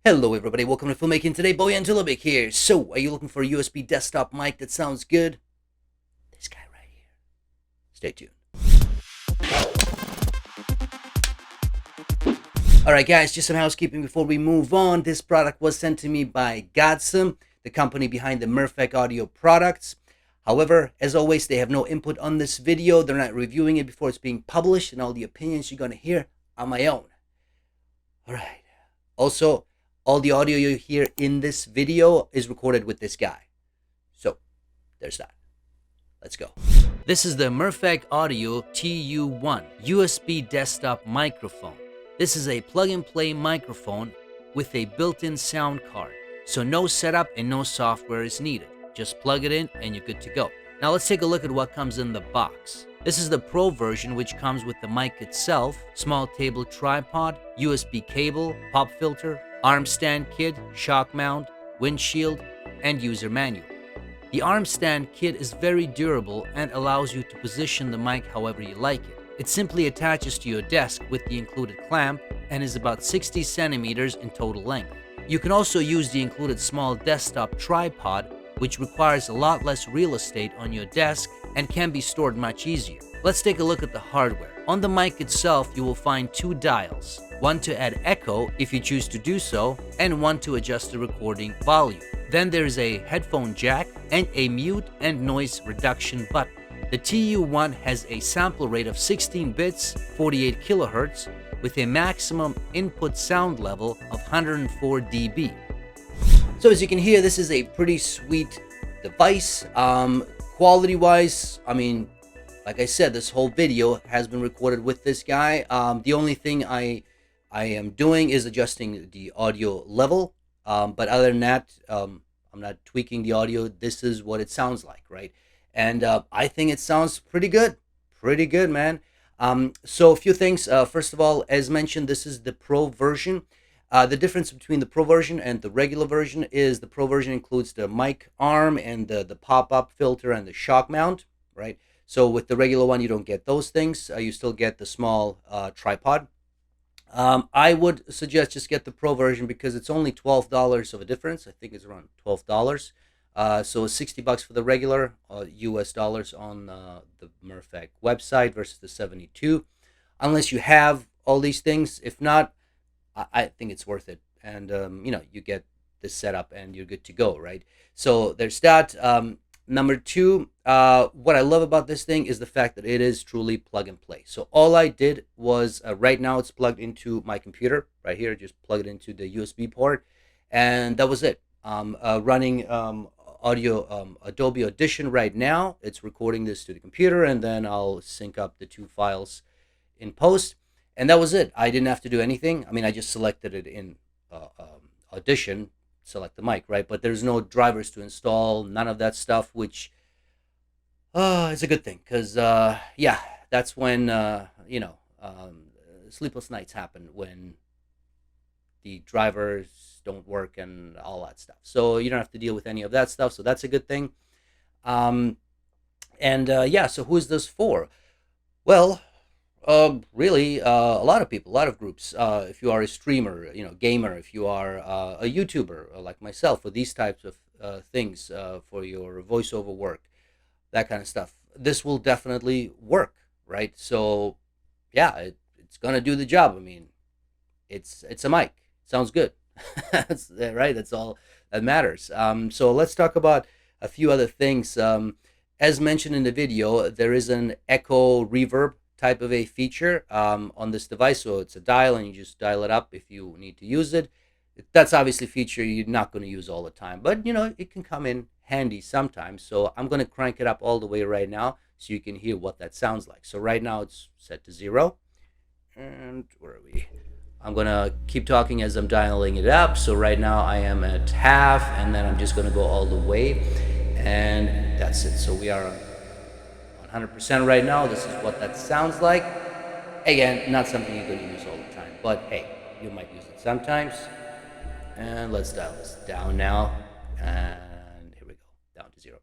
Hello everybody, welcome to Filmmaking. Today, Boyan Dulabic here. So, are you looking for a USB desktop mic that sounds good? This guy right here. Stay tuned. Alright guys, just some housekeeping before we move on. This product was sent to me by Godsome, the company behind the Mirfak Audio products. However, as always, they have no input on this video. They're not reviewing it before it's being published, and all the opinions you're going to hear are my own. Alright. Also, all the audio you hear in this video is recorded with this guy. So, there's that. Let's go. This is the Mirfak Audio TU1 USB desktop microphone. This is a plug-and-play microphone with a built-in sound card. So no setup and no software is needed. Just plug it in and you're good to go. Now let's take a look at what comes in the box. This is the Pro version, which comes with the mic itself, small table tripod, USB cable, pop filter, arm stand kit, shock mount, windshield, and user manual. The arm stand kit is very durable and allows you to position the mic however you like it. It simply attaches to your desk with the included clamp and is about 60 centimeters in total length. You can also use the included small desktop tripod, which requires a lot less real estate on your desk and can be stored much easier. Let's take a look at the hardware. On the mic itself, you will find two dials, one to add echo if you choose to do so, and one to adjust the recording volume. Then there is a headphone jack and a mute and noise reduction button. The TU1 has a sample rate of 16 bits, 48 kilohertz, with a maximum input sound level of 104 dB. So as you can hear, this is a pretty sweet device. Quality-wise, I mean, like I said, this whole video has been recorded with this guy. The only thing I am doing is adjusting the audio level. But other than that, I'm not tweaking the audio. This is what it sounds like, right? And I think it sounds pretty good. Pretty good, man. So a few things. First of all, as mentioned, this is the Pro version. The difference between the Pro version and the regular version is the Pro version includes the mic arm and the pop-up filter and the shock mount, right? So with the regular one, you don't get those things. You still get the small tripod. I would suggest just get the Pro version because it's only $12 of a difference. I think it's around $12. So it's $60 for the regular US dollars on the Mirfak website versus the 72. Unless you have all these things. If not, I think it's worth it. And, you get this setup and you're good to go, right? So there's that. Number two, what I love about this thing is the fact that it is truly plug and play. So all I did was, right now it's plugged into my computer right here. Just plug it into the USB port. And that was it. Running Adobe Audition right now. It's recording this to the computer, and then I'll sync up the two files in post. And that was it. I didn't have to do anything. I mean, I just selected it in Audition, select the mic, right? But there's no drivers to install, none of that stuff, which is a good thing. Because, yeah, that's when, sleepless nights happen, when the drivers don't work and all that stuff. So you don't have to deal with any of that stuff. So that's a good thing. Yeah, so who is this for? Well, really, a lot of people, a lot of groups. If you are a streamer, gamer, if you are a YouTuber like myself, for these types of things, for your voiceover work, that kind of stuff, this will definitely work, right? So, yeah, it's gonna do the job. I mean, it's a mic. Sounds good. That's right. That's all that matters. So let's talk about a few other things. As mentioned in the video, there is an echo reverb type of a feature on this device. So it's a dial and you just dial it up if you need to use it. That's obviously a feature you're not going to use all the time, but it can come in handy sometimes. So I'm going to crank it up all the way right now so you can hear what that sounds like. So right now it's set to 0. And where are we? I'm going to keep talking as I'm dialing it up. So right now I am at half, and then I'm just going to go all the way. And that's it. So we are on 100% right now. This is what that sounds like. Again, not something you're going to use all the time, but hey, you might use it sometimes. And let's dial this down now. And here we go, down to 0.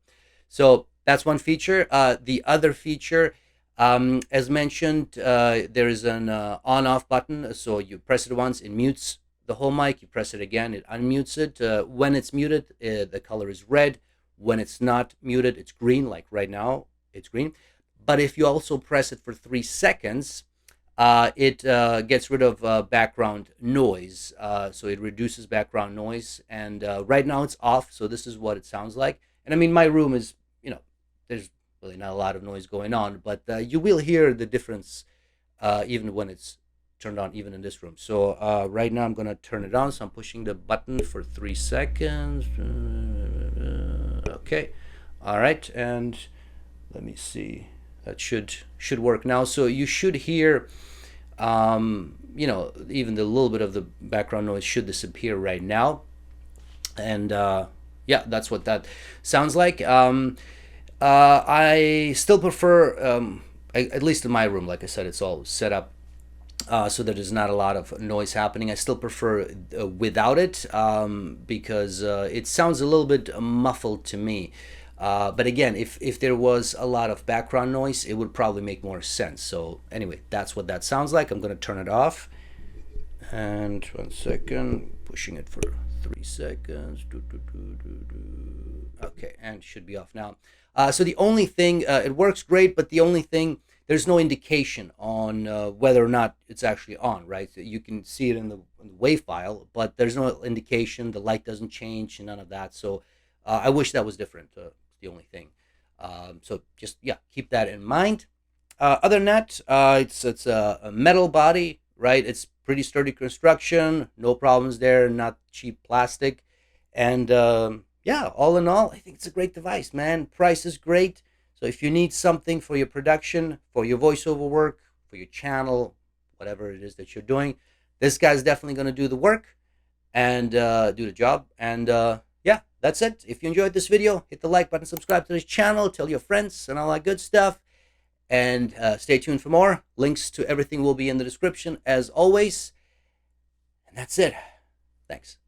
So that's one feature. The other feature, as mentioned, there is an on-off button. So you press it once, it mutes the whole mic, you press it again, it unmutes it. When it's muted, the color is red. When it's not muted, it's green, like right now, it's green. But if you also press it for 3 seconds, it gets rid of background noise. So it reduces background noise. And right now it's off, so this is what it sounds like. And I mean, my room is, there's really not a lot of noise going on, but you will hear the difference even when it's turned on, even in this room. So right now I'm going to turn it on. So I'm pushing the button for 3 seconds. Okay. All right. And let me see. That should work now. So you should hear, even the little bit of the background noise should disappear right now. And yeah, that's what that sounds like. I still prefer, at least in my room, like I said, it's all set up so that there's not a lot of noise happening. I still prefer without it because it sounds a little bit muffled to me. But again, if there was a lot of background noise, it would probably make more sense. So anyway, that's what that sounds like. I'm going to turn it off. And 1 second, pushing it for 3 seconds. Okay, and it should be off now. So the only thing, it works great, but the only thing, there's no indication on whether or not it's actually on, right? So you can see it in the WAV file, but there's no indication. The light doesn't change, none of that. So I wish that was different. The only thing. So just, yeah, keep that in mind. Other than that, it's a metal body, right? It's pretty sturdy construction, no problems there, not cheap plastic. And yeah, all in all, I think it's a great device, man. Price is great. So if you need something for your production, for your voiceover work, for your channel, whatever it is that you're doing, this guy's definitely going to do the work and do the job. And yeah, that's it. If you enjoyed this video, hit the like button, subscribe to this channel, tell your friends and all that good stuff. And stay tuned for more. Links to everything will be in the description as always. And that's it. Thanks.